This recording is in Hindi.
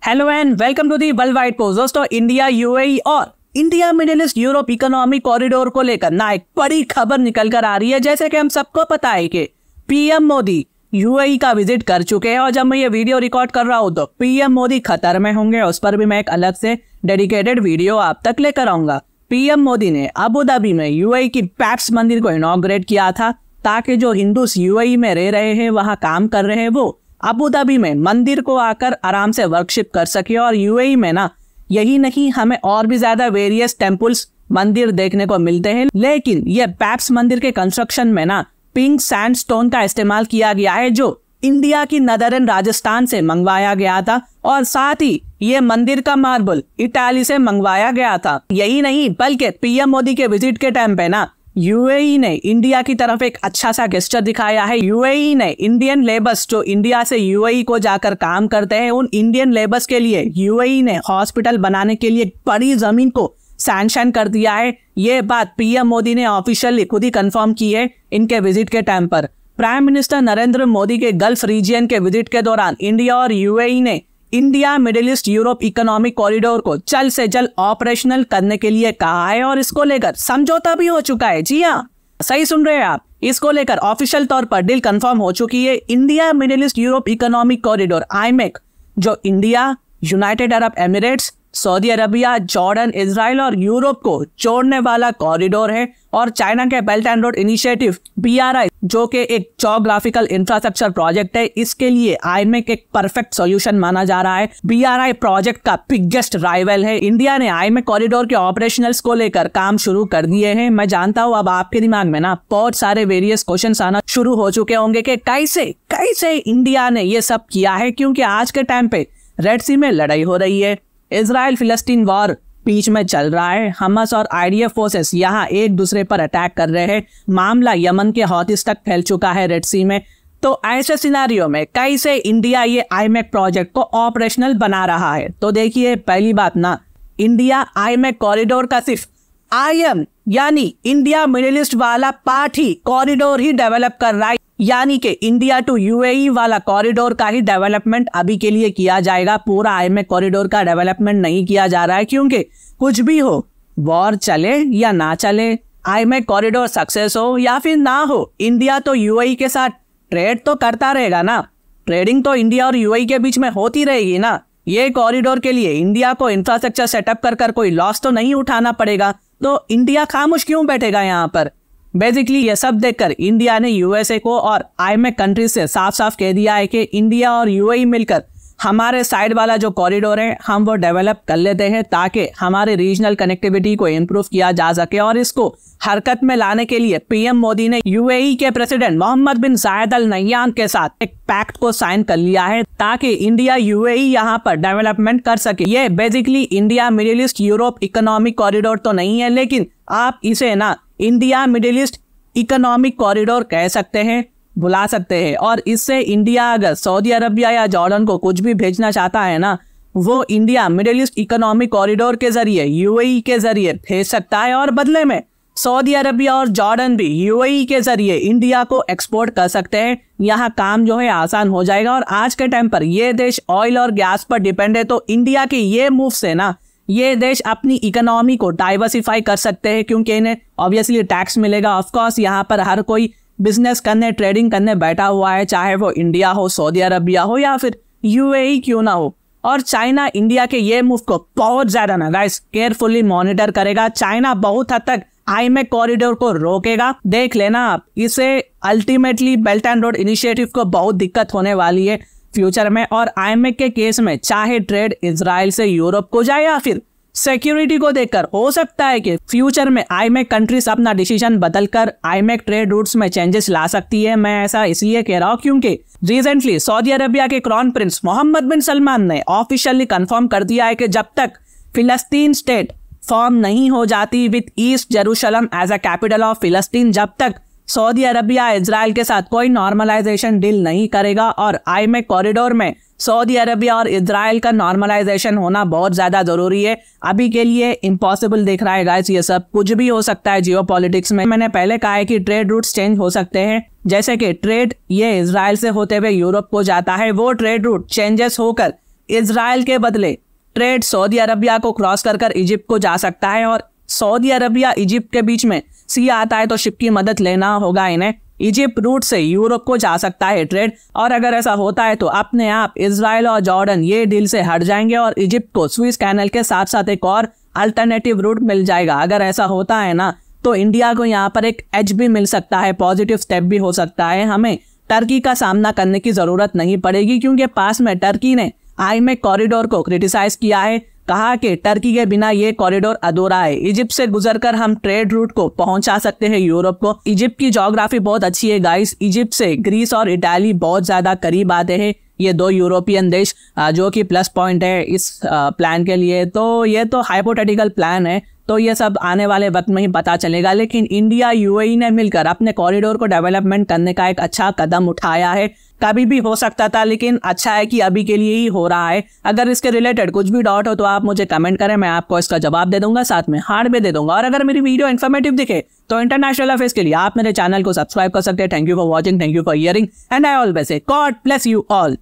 Hello and welcome to the world wide post. दोस्तों, इंडिया यूएई और India Middle East Europe economic corridor को लेकर ना एक बड़ी खबर निकल कर आ रही है। जैसे कि हम सबको पता है कि पीएम मोदी यूएई का विजिट कर चुके हैं और जब मैं ये वीडियो रिकॉर्ड कर रहा हूं तो पीएम मोदी खतर में होंगे। उस पर भी मैं एक अलग से डेडिकेटेड वीडियो आप तक लेकर आऊंगा। पीएम मोदी ने अबू धाबी में यूएई की पैप्स मंदिर को इनॉग्रेट किया था ताकि जो हिंदूस यूएई में रह रहे हैं, वहां काम कर रहे हैं, वो अबू धाबी में मंदिर को आकर आराम से वर्कशिप कर सके। और यूएई में ना यही नहीं, हमें और भी ज्यादा वेरियस टेम्पल्स मंदिर देखने को मिलते हैं, लेकिन ये पैप्स मंदिर के कंस्ट्रक्शन में ना पिंक सैंडस्टोन का इस्तेमाल किया गया है जो इंडिया की नदरन राजस्थान से मंगवाया गया था। और साथ ही ये मंदिर का मार्बल इटाली से मंगवाया गया था। यही नहीं बल्कि पीएम मोदी के विजिट के टाइम पे ना यूएई ने इंडिया की तरफ एक अच्छा सा गेस्चर दिखाया है। यूएई ने इंडियन लेबर्स जो इंडिया से यूएई को जाकर काम करते हैं, उन इंडियन लेबर्स के लिए यूएई ने हॉस्पिटल बनाने के लिए बड़ी जमीन को सैंक्शन कर दिया है। ये बात पीएम मोदी ने ऑफिशियली खुद ही कंफर्म की है इनके विजिट के टाइम पर। प्राइम मिनिस्टर नरेंद्र मोदी के गल्फ रीजियन के विजिट के दौरान इंडिया और यूएई ने India Middle East Europe economic corridor को जल्द से जल्द ऑपरेशनल करने के लिए कहा है और इसको लेकर समझौता भी हो चुका है। जी हाँ, सही सुन रहे हैं आप, इसको लेकर ऑफिशियल तौर पर डील कंफर्म हो चुकी है। India Middle East Europe economic corridor IMEC, जो India, United Arab Emirates, Saudi Arabia, Jordan, Israel और यूरोप को जोड़ने वाला कॉरिडोर है। और चाइना के belt and road initiative BRI, जो कि एक जियोग्राफिकल इंफ्रास्ट्रक्चर प्रोजेक्ट है, इसके लिए आईमेक एक परफेक्ट सॉल्यूशन माना जा रहा है। BRI प्रोजेक्ट का बिगेस्ट राइवल है। इंडिया ने आईमेक कॉरिडोर के ऑपरेशनल्स को लेकर काम शुरू कर दिए हैं। मैं जानता हूँ अब आपके दिमाग में ना बहुत सारे वेरियस क्वेश्चंस आना शुरू हो चुके होंगे कि कैसे इंडिया ने ये सब किया है, क्योंकि आज के टाइम पे रेड सी में लड़ाई हो रही है, इजराइल फिलिस्तीन वॉर बीच में चल रहा है, हमास और IDF फोर्सेस यहाँ एक दूसरे पर अटैक कर रहे हैं, मामला यमन के हौतीस तक फैल चुका है रेड सी में। तो ऐसे सिनारियो में कैसे इंडिया ये आईमेक प्रोजेक्ट को ऑपरेशनल बना रहा है? तो देखिए, पहली बात ना, इंडिया आईमेक कॉरिडोर का सिर्फ IM यानी इंडिया मिडिल ईस्ट वाला पार्ट ही कॉरिडोर ही डेवलप कर रहा है, यानी कि इंडिया टू यूएई वाला कॉरिडोर का ही डेवलपमेंट अभी के लिए किया जाएगा। पूरा आईमेक कॉरिडोर का डेवलपमेंट नहीं किया जा रहा है, क्योंकि कुछ भी हो, वॉर चले या ना चले, आईमेक कॉरिडोर सक्सेस हो या फिर ना हो, इंडिया तो यूएई के साथ ट्रेड तो करता रहेगा ना। ट्रेडिंग तो इंडिया और यूएई के बीच में होती रहेगी ना। ये कॉरिडोर के लिए इंडिया को इंफ्रास्ट्रक्चर सेटअप कर कोई लॉस तो नहीं उठाना पड़ेगा, तो इंडिया खामोश क्यों बैठेगा यहाँ पर? बेसिकली ये सब देखकर इंडिया ने यूएसए को और आईमेक कंट्रीज से साफ साफ कह दिया है कि इंडिया और यूएई मिलकर हमारे साइड वाला जो कॉरिडोर है हम वो डेवलप कर लेते हैं, ताकि हमारे रीजनल कनेक्टिविटी को इम्प्रूव किया जा सके। और इसको हरकत में लाने के लिए पीएम मोदी ने यूएई के प्रेसिडेंट मोहम्मद बिन जायद अल नह्यान के साथ एक पैक्ट को साइन कर लिया है ताकि इंडिया यूएई यहाँ पर डेवलपमेंट कर सके। ये basically India Middle East Europe economic corridor तो नहीं है, लेकिन आप इसे ना India Middle east economic corridor कह सकते हैं, बुला सकते हैं। और इससे इंडिया अगर सऊदी अरबिया या जॉर्डन को कुछ भी भेजना चाहता है ना, वो India Middle east economic corridor के जरिए यूएई के जरिए भेज सकता है, और बदले में सऊदी अरबिया और जॉर्डन भी यूएई के जरिए इंडिया को एक्सपोर्ट कर सकते हैं। यहाँ काम जो है आसान हो जाएगा। और आज के टाइम पर ये देश ऑयल और गैस पर डिपेंड है, तो इंडिया के ये मूव से ना ये देश अपनी इकोनॉमी को डाइवर्सिफाई कर सकते हैं, क्योंकि इन्हें ऑब्वियसली टैक्स मिलेगा। ऑफ कोर्स यहाँ पर हर कोई बिजनेस करने, ट्रेडिंग करने बैठा हुआ है, चाहे वो इंडिया हो, सऊदी अरबिया हो या फिर यूएई क्यों ना हो। और चाइना इंडिया के ये मूव को बहुत ज्यादा ना गाइस केयरफुली मॉनिटर करेगा। चाइना बहुत हद तक आईमेक कॉरिडोर को रोकेगा, देख लेना आप। इसे ultimately belt and road initiative को बहुत दिक्कत होने वाली है फ्यूचर में। और आईमेक के केस में चाहे ट्रेड इजराइल से यूरोप को जाए या फिर सिक्योरिटी को देखकर हो सकता है कि फ्यूचर में आईमेक कंट्रीज अपना डिसीजन बदलकर आईमेक ट्रेड रूट्स में चेंजेस ला सकती है। मैं ऐसा इसलिए कह रहा हूँ क्योंकि रिसेंटली सऊदी अरबिया के क्राउन प्रिंस मोहम्मद बिन सलमान ने ऑफिशियली कंफर्म कर दिया है कि जब तक फिलिस्तीन स्टेट फॉर्म नहीं हो जाती with East Jerusalem as a capital of Palestine, जब तक सऊदी अरबिया इजराइल के साथ कोई नॉर्मलाइजेशन डील नहीं करेगा। और आईमेक कॉरिडोर में सऊदी अरबिया और इजराइल का नॉर्मलाइजेशन होना बहुत ज्यादा जरूरी है। अभी के लिए इम्पॉसिबल दिख रहा है गाइस, ये सब कुछ भी हो सकता है जियोपॉलिटिक्स में। मैंने पहले कहा है कि ट्रेड रूट्स चेंज हो सकते हैं, जैसे कि ट्रेड ये इजराइल से होते हुए यूरोप को जाता है, वो ट्रेड रूट चेंजेस होकर इजराइल के बदले ट्रेड सऊदी अरबिया को क्रॉस कर इजिप्ट को जा सकता है और सऊदी अरबिया इजिप्ट के बीच में सी आता है तो शिप की मदद लेना होगा इन्हें। इजिप्ट रूट से यूरोप को जा सकता है ट्रेड, और अगर ऐसा होता है तो अपने आप इजराइल और जॉर्डन ये डील से हट जाएंगे और इजिप्ट को स्विस कैनल के साथ साथ एक और अल्टरनेटिव रूट मिल जाएगा। अगर ऐसा होता है ना तो इंडिया को यहाँ पर एक एज भी मिल सकता है, पॉजिटिव स्टेप भी हो सकता है। हमें टर्की का सामना करने की जरूरत नहीं पड़ेगी, क्योंकि पास में टर्की ने आईएमएफ कॉरिडोर को क्रिटिसाइज किया है, कहा कि टर्की के बिना ये कॉरिडोर अधूरा है। इजिप्ट से गुजरकर हम ट्रेड रूट को पहुंचा सकते हैं यूरोप को। इजिप्ट की ज्योग्राफी बहुत अच्छी है गाइस। इजिप्ट से ग्रीस और इटाली बहुत ज्यादा करीब आते हैं, ये दो यूरोपियन देश, जो कि प्लस पॉइंट है इस प्लान के लिए। तो ये तो हाइपोथेटिकल प्लान है, तो ये सब आने वाले वक्त में ही पता चलेगा। लेकिन इंडिया यूएई ने मिलकर अपने कॉरिडोर को डेवलपमेंट करने का एक अच्छा कदम उठाया है। कभी भी हो सकता था, लेकिन अच्छा है कि अभी के लिए ही हो रहा है। अगर इसके रिलेटेड कुछ भी डाउट हो तो आप मुझे कमेंट करें, मैं आपको इसका जवाब दे दूंगा, साथ में हार्ड भी दे दूंगा। और अगर मेरी वीडियो इन्फॉर्मेटिव दिखे तो इंटरनेशनल अफेयर्स के लिए आप मेरे चैनल को सब्सक्राइब कर सकते हैं। Thank you for watching, thank you for hearing, and I always say God bless you all.